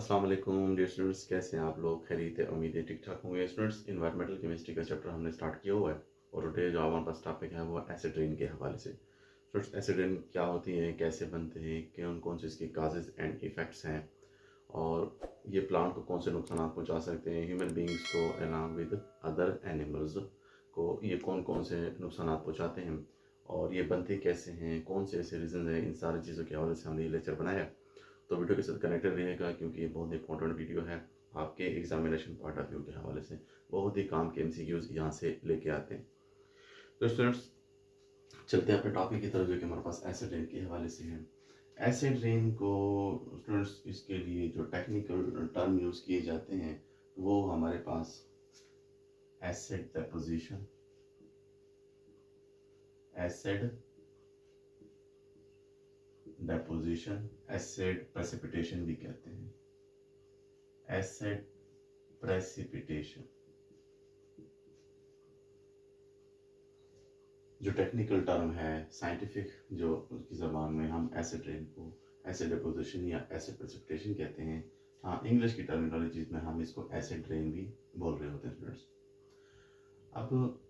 अस्सलाम वालेकुम dear students, कैसे हैं आप लोग? खैरियत है, उम्मीद है ठीक ठाक होंगे। स्टूडेंट्स, इन्वायरमेंटल केमिस्ट्री का चैप्टर हमने स्टार्ट किया हुआ है और टुडे जो हमारे पास टॉपिक है वो एसिड रेन के हवाले से। स्टूडेंट्स, एसिड रेन क्या होती हैं, कैसे बनते हैं, कौन कौन से इसके काजेज एंड इफेक्ट्स हैं और ये प्लांट को कौन से नुकसान पहुंचा सकते हैं, ह्यूमन बींग्स को अलॉन्ग विद अदर एनिमल्स को ये कौन कौन से नुकसान पहुंचाते हैं और ये बनते कैसे हैं, कौन से ऐसे रीज़न हैं, इन सारी चीज़ों के हवाले से हमने ये लेक्चर बनाया है। तो वीडियो के साथ कनेक्टेड रहेगा क्योंकि ये बहुत इंपॉर्टेंट वीडियो है आपके एग्जामिनेशन पॉइंट ऑफ व्यू के हवाले से। बहुत ही काम के एमसीक्यूज यहाँ से लेके आते हैं। तो स्टूडेंट्स, चलते हैं अपने टॉपिक की तरफ जो कि हमारे पास एसिड रेन के हवाले से है। एसिड रेन को स्टूडेंट्स, इसके लिए जो टेक्निकल टर्म यूज़ किए जाते हैं वो हमारे पास acid deposition, acid deposition, acid precipitation भी कहते हैं। एसिड प्रेसिपिटेशन जो टेक्निकल टर्म है, साइंटिफिक जो उसकी ज़बान में हम एसिड रेन को एसिड डेपोजिशन या एसिड प्रेसिपिटेशन कहते हैं। हाँ, इंग्लिश की टर्मिनोलॉजी में हम इसको एसिड रेन भी बोल रहे होते हैं स्टूडेंट्स। अब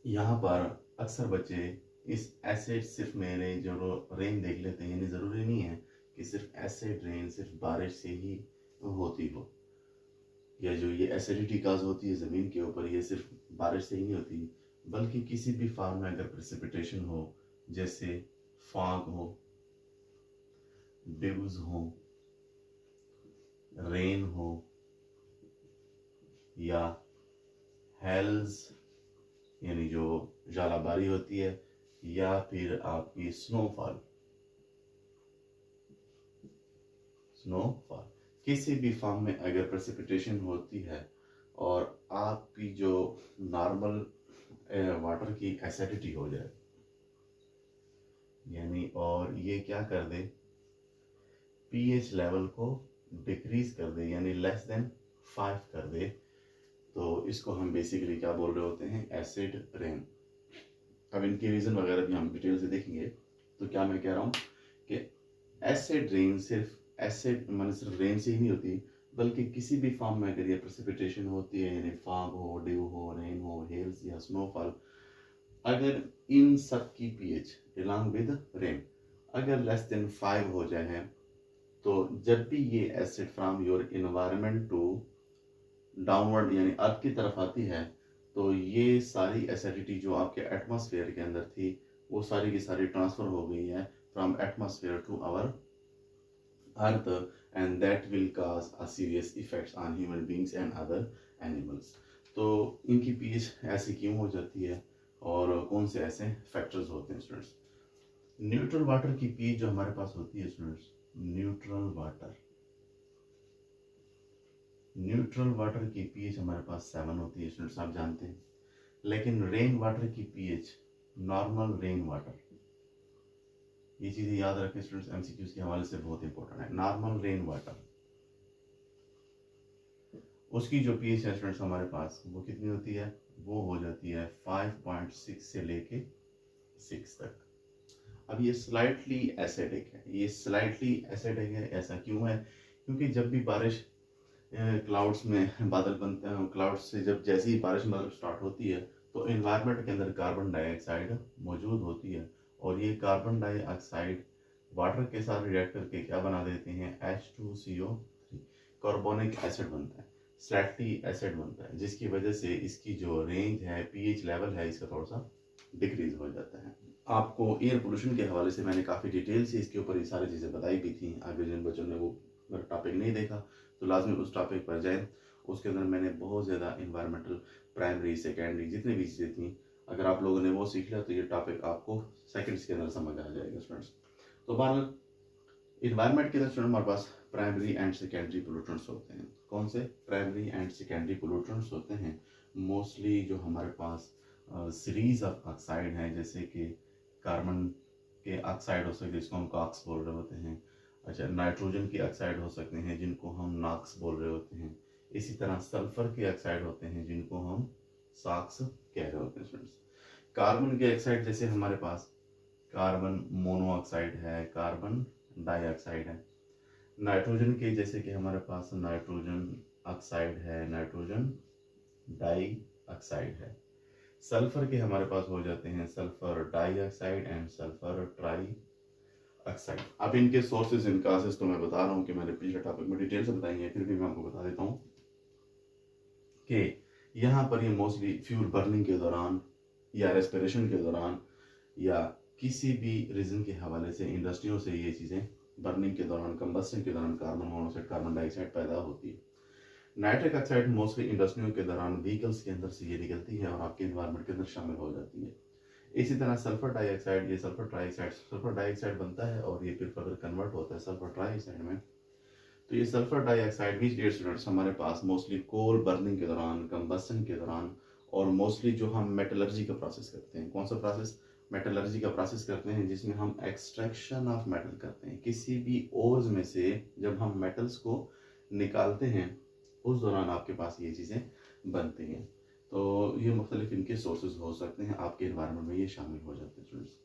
यहाँ पर अक्सर बच्चे इस एसिड सिर्फ मेरे जो रेन देख लेते हैं, यानी ज़रूरी नहीं है कि सिर्फ एसिड रेन सिर्फ बारिश से ही होती हो, या जो ये एसिडिटी काज होती है ज़मीन के ऊपर ये सिर्फ बारिश से ही नहीं होती, बल्कि किसी भी फॉर्म में अगर प्रेसिपिटेशन हो, जैसे फॉग हो, डिव्स हो, रेन हो, या हेल्स यानी जो ज्वालाबारी होती है, या फिर आपकी स्नोफॉल, किसी भी फॉर्म में अगर प्रेसिपिटेशन होती है और आपकी जो नॉर्मल वाटर की एसिडिटी हो जाए, यानी और ये क्या कर दे, पीएच लेवल को डिक्रीज कर दे, यानी लेस देन 5 कर दे, तो इसको हम बेसिकली क्या बोल रहे होते हैं, एसिड रेन। अब इनके रीज़न वगैरह भी हम डिटेल से देखेंगे। तो क्या मैं कह रहा हूँ कि एसिड रेन सिर्फ एसिड माने सिर्फ रेन से ही नहीं होती, बल्कि किसी भी फॉर्म में अगर ये प्रेसिपिटेशन होती है, यानी फॉग हो, डिव हो, रेन हो, हेल्स या स्नोफॉल, अगर इन सब की पीएच अलॉन्ग विद रेन अगर लेस देन 5 हो जाए, तो जब भी ये acid from your environment to downward यानी अर्थ की तरफ आती है, तो ये सारी एसिडिटी जो आपके एटमॉस्फेयर के अंदर थी वो सारी की सारी ट्रांसफर हो गई है from atmosphere to our earth, and that will cause a serious effects on human beings and other animals. तो इनकी पीएच ऐसी क्यों हो जाती है और कौन से ऐसे फैक्टर्स होते हैं स्टूडेंट्स? न्यूट्रल वाटर की पीएच जो हमारे पास होती है स्टूडेंट्स, न्यूट्रल वाटर की पीएच हमारे पास 7 होती है स्टूडेंट्स, आप जानते हैं। लेकिन रेन वाटर की पीएच, नॉर्मल रेन वाटर, ये चीज़ें याद रखें स्टूडेंट्स, एमसीक्यूज के हवाले से बहुत इंपॉर्टेंट है। नॉर्मल रेन वाटर उसकी जो पीएच है स्टूडेंट्स हमारे पास वो कितनी होती है, वो हो जाती है 5.6 से लेके 6 तक। अब ये स्लाइटली एसिडिक है, ये स्लाइटली एसिडिक है, ऐसा क्यों है? क्योंकि जब भी बारिश क्लाउड्स में बादल बनते हैं, क्लाउड्स से जब जैसे ही बारिश मतलब स्टार्ट होती है, तो इन्वायरमेंट के अंदर कार्बन डाइऑक्साइड मौजूद होती है, और ये कार्बन डाइऑक्साइड वाटर के साथ रिएक्ट करके क्या बना देते हैं, H2CO3 कार्बोनिक एसिड बनता है, स्लाइटली एसिड बनता है, जिसकी वजह से इसकी जो रेंज है, पीएच लेवल है, इसका थोड़ा सा डिक्रीज हो जाता है। आपको एयर पोल्यूशन के हवाले से मैंने काफ़ी डिटेल से इसके ऊपर ये सारी चीज़ें बताई भी थी। अगर जिन बच्चों ने वो मेरा टॉपिक नहीं देखा तो लाजमी उस टॉपिक पर जाएं, उसके अंदर मैंने बहुत ज़्यादा इन्वायरमेंटल प्राइमरी सेकेंडरी जितनी भी चीज़ें थी, अगर आप लोगों ने वो सीख लिया तो ये टॉपिक आपको सेकंड्स के अंदर समझ आ जाएगा स्टूडेंट्स। तो बहरहाल इन्वायरमेंट के अंदर स्टूडेंट हमारे पास प्राइमरी एंड सेकेंडरी पोल्यूटेंट्स होते हैं। कौन से प्राइमरी एंड सेकेंडरी पोल्यूटेंट्स होते हैं? मोस्टली जो हमारे पास सीरीज ऑफ ऑक्साइड हैं, जैसे कि कार्बन के ऑक्साइड हो सकते हैं जिसको हम कॉक्स बोल रहे होते हैं, अच्छा नाइट्रोजन की ऑक्साइड हो सकते हैं जिनको हम नॉक्स बोल रहे होते हैं, इसी तरह सल्फर के ऑक्साइड होते हैं जिनको हम सॉक्स कह रहे होते हैं स्टूडेंट्स। कार्बन के ऑक्साइड जैसे हमारे पास कार्बन मोनोऑक्साइड है, कार्बन डाइऑक्साइड है, नाइट्रोजन के जैसे कि हमारे पास नाइट्रोजन ऑक्साइड है, नाइट्रोजन डाई ऑक्साइड है। सल्फर के हमारे पास हो जाते हैं sulphur dioxide and sulphur try oxide. अब इनके सोर्सेज इन कासेस तो मैं बता रहा हूँ कि मैंने पिछले टॉपिक में डिटेल से बताई है, फिर भी मैं आपको बता देता हूँ कि यहाँ पर ये मोस्टली फ्यूल बर्निंग के दौरान या रेस्पिरेशन के दौरान या किसी भी रीजन के हवाले से इंडस्ट्रियों से ये चीज़ें बर्निंग के दौरान, कंबस्शन के दौरान कार्बन मोनोऑक्साइड, कार्बन डाइऑक्साइड पैदा होती है। नाइट्रिक ऑक्साइड मोस्टली इंडस्ट्रियों के दौरान व्हीकल्स के अंदर से ये निकलती है और आपके इन्वायरमेंट के अंदर शामिल हो जाती है। इसी तरह सल्फर डाइऑक्साइड, ये सल्फर डाइऑक्साइड बनता है और ये फिर फर्दर कन्वर्ट होता है सल्फर ट्राइऑक्साइड में। तो ये सल्फर डाइऑक्साइड भी डियर स्टूडेंट्स हमारे पास मोस्टली कोल बर्निंग के दौरान, कंबस्शन के दौरान और मोस्टली जो हम मेटलर्जी का प्रोसेस करते हैं, कौन सा प्रोसेस, मेटलर्जी का प्रोसेस करते हैं जिसमें हम एक्सट्रैक्शन ऑफ मेटल करते हैं। किसी भी ओर्स में से जब हम मेटल्स को निकालते हैं उस दौरान आपके पास ये चीज़ें बनती हैं। तो ये मुख्तलिफ इनके सोर्सेज हो सकते हैं, आपके इन्वायरमेंट में ये शामिल हो जाते हैं स्टूडेंट्स।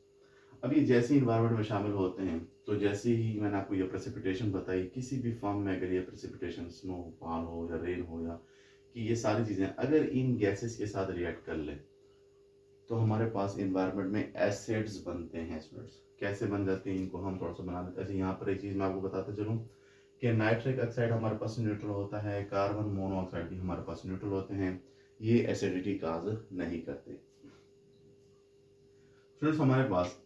अब ये जैसे ही इन्वायरमेंट में शामिल होते हैं तो जैसे ही मैंने आपको ये प्रेसिपिटेशन बताई, किसी भी फॉर्म में अगर ये प्रेसिपिटेशन स्नोफॉल हो या रेन हो या कि ये सारी चीज़ें अगर इन गैसेस के साथ रिएक्ट कर ले तो हमारे पास इन्वायरमेंट में एसिड्स बनते हैं स्टूडेंट्स। कैसे बन जाते हैं इनको हम थोड़ा सा बना लेते हैं। ऐसे यहाँ पर एक चीज़ मैं आपको बताता चलूँ कि नाइट्रिक ऑक्साइड हमारे पास न्यूट्रल होता है, कार्बन मोनोऑक्साइड भी हमारे पास न्यूट्रल होते हैं, ये एसिडिटी काज नहीं करते। स्टूडेंट्स हमारे पास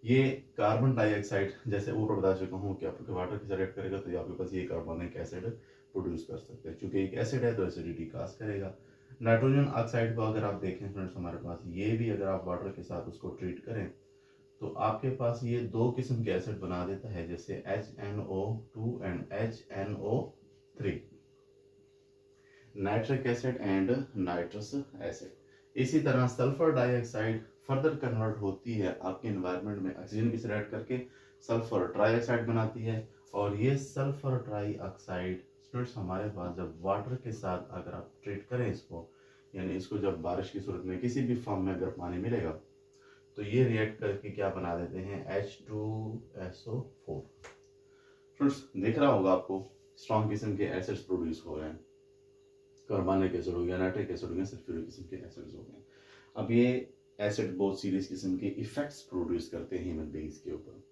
ये कार्बन डाइऑक्साइड जैसे ऊपर बता चुका हूँ कि आपके वाटर के साथ रिएक्ट करेगा तो आपके पास ये कार्बोनिक एसिड प्रोड्यूस कर सकते हैं। चूंकि एक एसिड है तो एसिडिटी काज करेगा। नाइट्रोजन ऑक्साइड को अगर आप देखें फ्रेंड्स हमारे पास ये भी अगर आप वाटर के साथ उसको ट्रीट करें तो आपके पास ये दो किस्म के एसिड बना देता है, जैसे HNO2 and HNO3, nitric acid and nitrous acid. इसी तरह सल्फर डाइऑक्साइड फर्दर कन्वर्ट होती है आपके एनवायरनमेंट में ऑक्सीजन के साथ ऐड करके सल्फर ट्राइऑक्साइड बनाती है और ये सल्फर ट्राइऑक्साइड स्टूडेंट्स हमारे पास जब वाटर के साथ अगर आप ट्रीट करें इसको, यानी इसको जब बारिश की सूरत में किसी भी फॉर्म में अगर पानी मिलेगा तो ये रिएक्ट करके क्या बना देते हैं H2SO4। फ्रेंड्स दिख रहा होगा आपको स्ट्रॉन्ग किस्म के एसिड्स प्रोड्यूस हो रहे हैं, कार्बनिक एसिड हो गया, नाइट्रिक एसिड हो गया, सल्फ्यूरिक किस्म के एसिड्स हो गए। अब ये एसिड बहुत सीरियस किस्म के इफेक्ट्स प्रोड्यूस करते हैं ह्यूमन बींग्स के ऊपर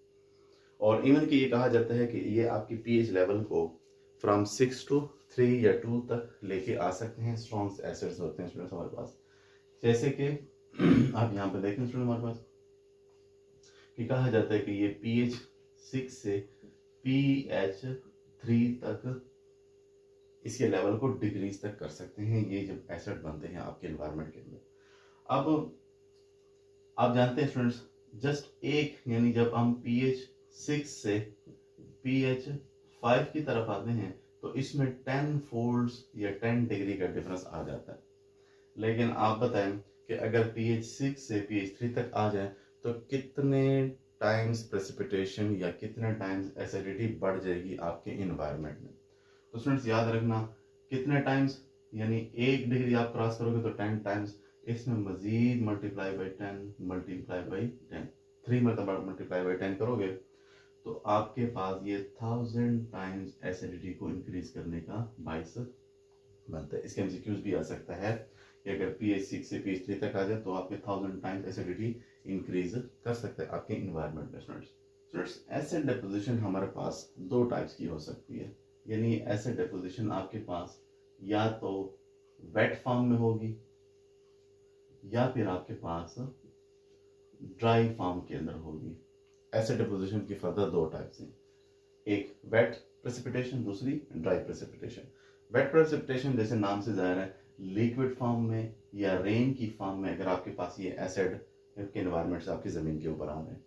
और इवन कि ये कहा जाता है कि ये आपकी पीएच लेवल को फ्रॉम 6 to 3 या 2 तक लेके आ सकते हैं। स्ट्रॉन्ग एसिड्स होते हैं स्टूडेंट्स हमारे पास, जैसे कि आप यहाँ पे देखें स्टूडेंट हमारे पास कि कहा जाता है कि ये pH 6 से pH 3 तक इसके लेवल को डिक्रीज तक कर सकते हैं ये जब एसिड बनते हैं आपके एनवायरनमेंट के अंदर। अब आप जानते हैं स्टूडेंट्स जस्ट एक यानी जब हम pH 6 से pH 5 की तरफ आते हैं तो इसमें 10 फोल्ड्स या 10 डिग्री का डिफरेंस आ जाता है। लेकिन आप बताएं कि अगर pH 6 से pH 3 तक आ जाए तो कितने टाइम्स प्रेसिपिटेशन या कितने टाइम्स एसिडिटी बढ़ जाएगी आपके इन्वायरमेंट में। तो स्टूडेंट्स याद रखना कितने टाइम्स, यानी 1 डिग्री आप क्रॉस करोगे तो 10 टाइम्स, इसमें मजीद मल्टीप्लाई बाई 10 मल्टीप्लाई बाई 10 3 मतलब मल्टीप्लाई बाई 10 करोगे तो आपके पास ये 1000 टाइम्स एसिडिटी को इंक्रीज करने का बाइस बनता है। इसके एमसीक्यूज भी आ सकता है कि अगर pH 6 से pH 3 तक आ जाए तो आपके 1000 टाइम्स एसिडिटी इंक्रीज कर सकता है आपके इन्वायरमेंट में। स्टूडेंट्स एसिड डिपोजिशन हमारे पास दो टाइप्स की हो सकती है, यानी एसिड डिपोजिशन आपके पास या तो वेट फॉर्म में होगी या फिर आपके पास ड्राई फॉर्म के अंदर होगी। एसिड डिपोजिशन की फर्दर दो टाइप्स हैं, एक वेट प्रेसिपिटेशन, दूसरी ड्राई प्रेसिपिटेशन। वेट प्रेसिपिटेशन जैसे नाम से जाहिर है लिक्विड फॉर्म में या रेन की फॉर्म में अगर आपके पास ये एसिड के एनवायरनमेंट से आपकी ज़मीन के ऊपर आ रहे हैं,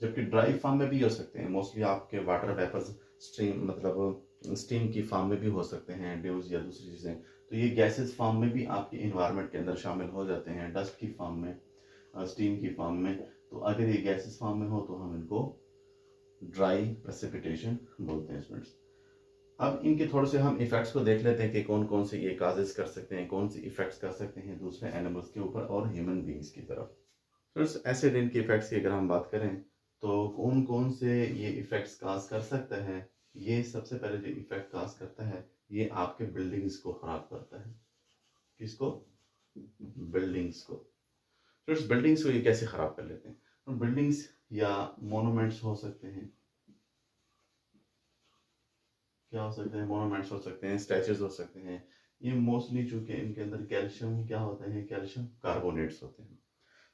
जबकि ड्राई फॉर्म में भी हो सकते हैं, मोस्टली आपके वाटर वेपर्स स्ट्रीम मतलब स्टीम की फॉर्म में भी हो सकते हैं, ड्यूज या दूसरी चीज़ें। तो ये गैसेस फॉर्म में भी आपके इन्वायरमेंट के अंदर शामिल हो जाते हैं, डस्ट की फॉर्म में, स्टीम की फॉर्म में। तो अगर ये गैसेस फॉर्म में हो तो हम इनको ड्राई प्रेसिपिटेशन बोलते हैं स्टूडेंट्स। अब इनके थोड़े से हम इफेक्ट्स को देख लेते हैं कि कौन कौन से ये काजेस कर सकते हैं, कौन से इफेक्ट्स कर सकते हैं दूसरे एनिमल्स के ऊपर और ह्यूमन बींग्स की तरफ। फ्रेंड्स एसिड इनके इफेक्ट्स की अगर हम बात करें तो कौन कौन से ये इफेक्ट्स काज कर सकता है ये सबसे पहले जो इफेक्ट काज करता है, ये आपके बिल्डिंग्स को खराब करता है। किसको? बिल्डिंग्स को। तो इस बिल्डिंग्स को ये कैसे खराब कर लेते हैं? तो बिल्डिंग्स या मोनूमेंट्स हो सकते हैं, क्या हो सकते हैं? मोनूमेंट्स हो सकते हैं, स्टैचूज हो सकते हैं। ये मोस्टली चूंकि इनके अंदर कैल्शियम क्या होते हैं, कैल्शियम कार्बोनेट्स होते हैं।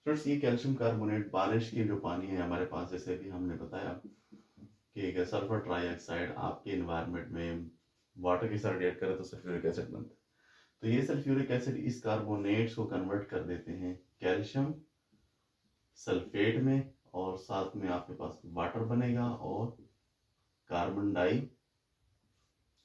फ्रेंड्स, ये कैल्शियम कार्बोनेट बारिश की जो पानी है हमारे पास, जैसे भी हमने बताया कि सल्फर ट्राईऑक्साइड आपके इन्वायरमेंट में वाटर के साथ रिएक्ट करे तो सल्फ्यूरिक एसिड बनता है। तो ये सल्फ्यूरिक एसिड इस कार्बोनेट्स को कन्वर्ट कर देते हैं कैल्शियम सल्फेट में, और साथ में आपके पास वाटर बनेगा और कार्बन डाई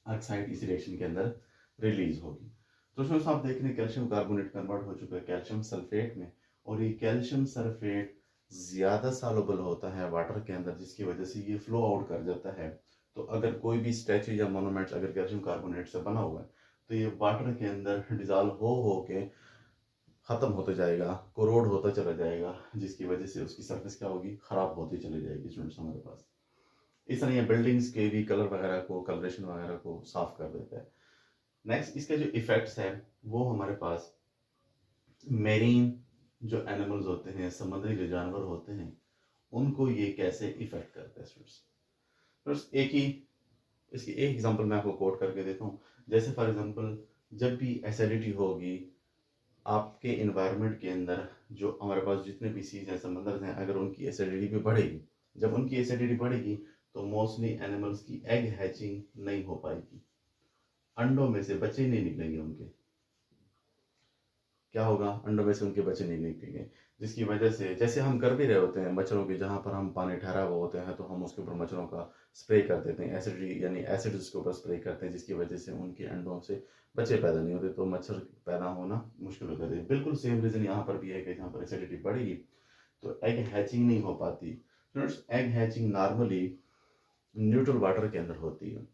ऑक्साइड इस रिएक्शन के अंदर रिलीज होगी। तो उसमें आप देख रहे हैं कैल्शियम कार्बोनेट कन्वर्ट हो चुका है कैल्शियम सल्फेट में, और ये कैल्शियम सल्फेट ज्यादा सॉल्युबल होता है वाटर के अंदर, जिसकी वजह से ये फ्लो आउट कर जाता है। तो अगर कोई भी स्टैचू या मोनूमेंट अगर कैल्शियम कार्बोनेट से बना हुआ है, तो ये वाटर के अंदर डिजॉल्व हो के खत्म होता जाएगा, कोरोड होता चला जाएगा, जिसकी वजह से उसकी सरफेस क्या होगी, खराब होती चली जाएगी। स्टूडेंट्स, हमारे पास इस तरह ये बिल्डिंग्स के भी कलर वगैरह को, कलरेशन वगैरह को साफ कर देता है। नेक्स्ट, इसके जो इफेक्ट्स है वो हमारे पास मेरीन जो एनिमल्स होते हैं, समुद्री जो जानवर होते हैं, उनको ये कैसे इफेक्ट करता है। स्टूडेंट्स, एक ही इसकी एक एग्जांपल मैं आपको कोट करके देता हूँ। जैसे फॉर एग्जांपल, जब भी एसिडिटी होगी आपके इन्वायरमेंट के अंदर, जो हमारे पास जितने भी सीज हैं, समंदर हैं, अगर उनकी एसिडिटी भी बढ़ेगी, जब उनकी एसिडिटी बढ़ेगी तो मोस्टली एनिमल्स की एग हैचिंग नहीं हो पाएगी, अंडों में से बच्चे नहीं निकलेंगे उनके। क्या होगा? अंडों में से उनके बच्चे नहीं निकलेंगे, जिसकी वजह से जैसे हम कर भी रहे होते हैं मच्छरों की, जहां पर हम पानी ठहरा हुआ होते हैं तो हम उसके ऊपर मच्छरों का स्प्रे कर देते हैं, एसिडिटी यानी एसिड उसके ऊपर स्प्रे करते हैं, जिसकी वजह से उनके अंडों से बच्चे पैदा नहीं होते, तो मच्छर पैदा होना मुश्किल हो जाती है। बिल्कुल सेम रीजन यहाँ पर भी है कि जहाँ पर एसिडिटी बढ़ेगी तो एग हैचिंग नहीं हो पाती। Friends, egg hatching normally neutral water के अंदर होती है।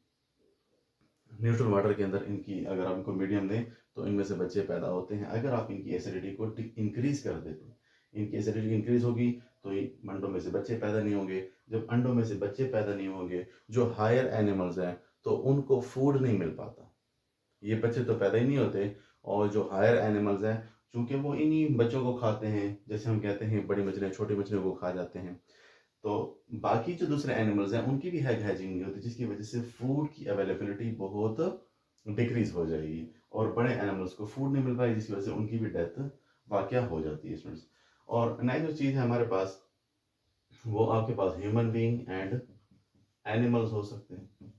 न्यूट्रल वाटर के अंदर इनकी अगर आप इनको मीडियम दें तो इनमें से बच्चे पैदा होते हैं। अगर आप इनकी एसिडिटी को इंक्रीज कर देते हैं, इनकी एसिडिटी इंक्रीज होगी तो अंडों में से बच्चे पैदा नहीं होंगे। जब अंडों में से बच्चे पैदा नहीं होंगे, जो हायर एनिमल्स हैं तो उनको फूड नहीं मिल पाता, ये बच्चे तो पैदा ही नहीं होते। और जो हायर एनिमल्स हैं, चूंकि वो इन्हीं बच्चों को खाते हैं, जैसे हम कहते हैं बड़ी मछलियाँ छोटी मछलियों को खा जाते हैं, तो बाकी जो दूसरे एनिमल्स हैं उनकी भी हैग हैचिंग नहीं होती, जिसकी वजह से फूड की अवेलेबिलिटी बहुत डिक्रीज हो जाएगी और बड़े एनिमल्स को फूड नहीं मिल पाएगी, जिसकी वजह से उनकी भी डेथ वाकया हो जाती है। स्टूडेंट्स, और नेक्स्ट जो चीज़ है हमारे पास, वो आपके पास ह्यूमन बीइंग एंड एनिमल्स हो सकते हैं।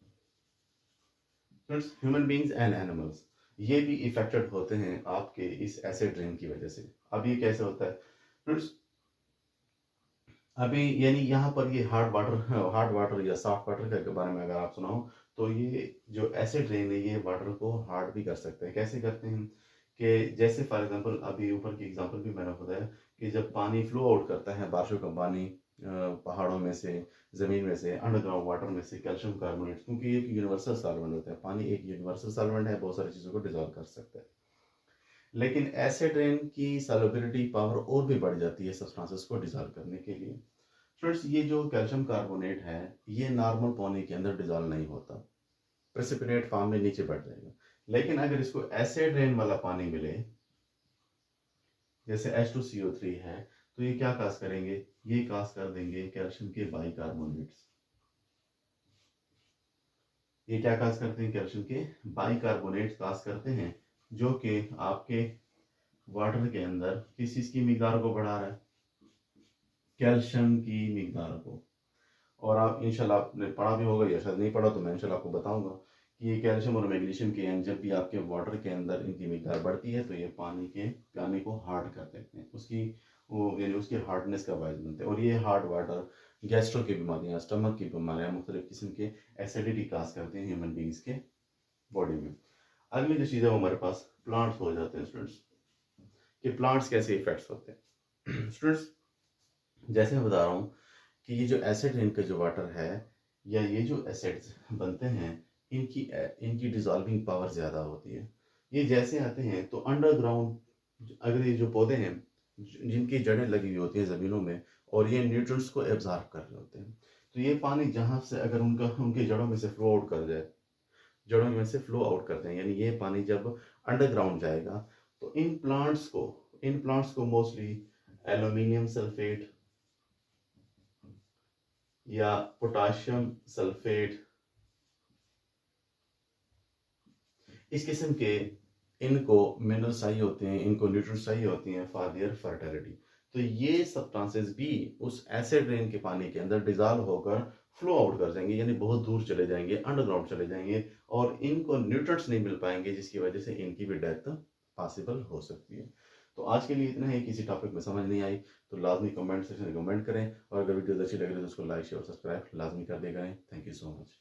Friends, human beings and animals ये भी इफेक्टेड होते हैं आपके इस एसिड रेन की वजह से। अब ये कैसे होता है? फ्रेंड्स, अभी यानी यहाँ पर ये हार्ड वाटर या सॉफ्ट वाटर के बारे में अगर आप सुना हो, तो ये जो एसिड रेन है ये वाटर को हार्ड भी कर सकते हैं। कैसे करते हैं कि जैसे फॉर एग्जांपल अभी ऊपर की एग्जांपल भी मैंने बताया कि जब पानी फ्लो आउट करता है, बारिशों का पानी पहाड़ों में से, जमीन में से, अंडरग्राउंड वाटर में से, कैल्शियम कार्बोनेट, क्योंकि ये एक यूनिवर्सल सॉल्वेंट होता है, पानी एक यूनिवर्सल सॉल्वेंट है, बहुत सारी चीज़ों को डिजॉल्व कर सकता है। लेकिन एसिड रेन की सॉल्युबिलिटी पावर और भी बढ़ जाती है सब्सटेंसेस को डिजॉल्व करने के लिए। फ्रेंड्स, ये जो कैल्शियम कार्बोनेट है ये नॉर्मल पानी के अंदर डिजॉल्व नहीं होता, प्रेसिपिटेट फॉर्म में नीचे बढ़ जाएगा। लेकिन अगर इसको एसिड रेन वाला पानी मिले, जैसे H2CO3 है, तो ये क्या काज करेंगे? ये काज कर देंगे कैल्शियम के बाइकार्बोनेट्स। ये क्या काज करते हैं? कैल्शियम के बाइकार्बोनेट्स काज करते हैं, जो कि आपके वाटर के अंदर किस चीज की मिकदार को बढ़ा रहा है? कैल्शियम की मिकदार को। और आप इंशाल्लाह आपने पढ़ा भी होगा या शायद नहीं पढ़ा, तो मैं इंशाल्लाह आपको बताऊंगा कि ये कैल्शियम और मैग्नीशियम के आयन जब भी आपके वाटर के अंदर इनकी मिकदार बढ़ती है तो ये पानी को हार्ड कर देते हैं, उसकी वो यानी उसकी हार्डनेस का बायस बनते हैं। और ये हार्ड वाटर गैस्ट्रो की बीमारियाँ, स्टमक की बीमारियाँ, मुख्तलिफ किस्म के एसिडिटी काज करते हैं ह्यूमन बींग्स के बॉडी में। अगली जो चीज़ है वो हमारे पास प्लांट्स हो जाते हैं। स्टूडेंट्स, कि प्लांट्स कैसे इफेक्ट्स होते हैं। स्टूडेंट्स, जैसे मैं बता रहा हूँ कि ये जो एसिड इनका जो वाटर है या ये जो एसिड्स बनते हैं, इनकी डिजॉल्विंग पावर ज़्यादा होती है। ये जैसे आते हैं तो अंडरग्राउंड, अगर ये जो पौधे हैं जिनकी जड़ें लगी हुई होती हैं ज़मीनों में और ये न्यूट्रिएंट्स को एब्जॉर्ब कर रहे होते हैं, तो ये पानी जहाँ से अगर उनकी जड़ों में से फ्लो आउट कर जाए, जड़ों में से फ्लो आउट करते हैं, यानी ये पानी जब अंडरग्राउंड जाएगा तो इन प्लांट्स को मोस्टली एल्यूमिनियम सल्फेट या पोटाशियम सल्फेट, इस किस्म के इनको मिनरल्स चाहिए होते हैं, इनको न्यूट्रिएंट्स चाहिए होती हैं फॉर देयर फर्टिलिटी। तो ये सब्सटेंसेस भी उस एसिड रेन के पानी के अंदर डिजॉल्व होकर फ्लो आउट कर जाएंगे, यानी बहुत दूर चले जाएंगे, अंडरग्राउंड चले जाएंगे, और इनको न्यूट्रिएंट्स नहीं मिल पाएंगे, जिसकी वजह से इनकी भी डेथ पॉसिबल हो सकती है। तो आज के लिए इतना है। किसी टॉपिक में समझ नहीं आई तो लाजमी कमेंट सेक्शन में कमेंट करें, और अगर वीडियो अच्छी लग रही है तो उसको लाइक शेयर और सब्सक्राइब लाजमी कर दिया करें। Thank you so much.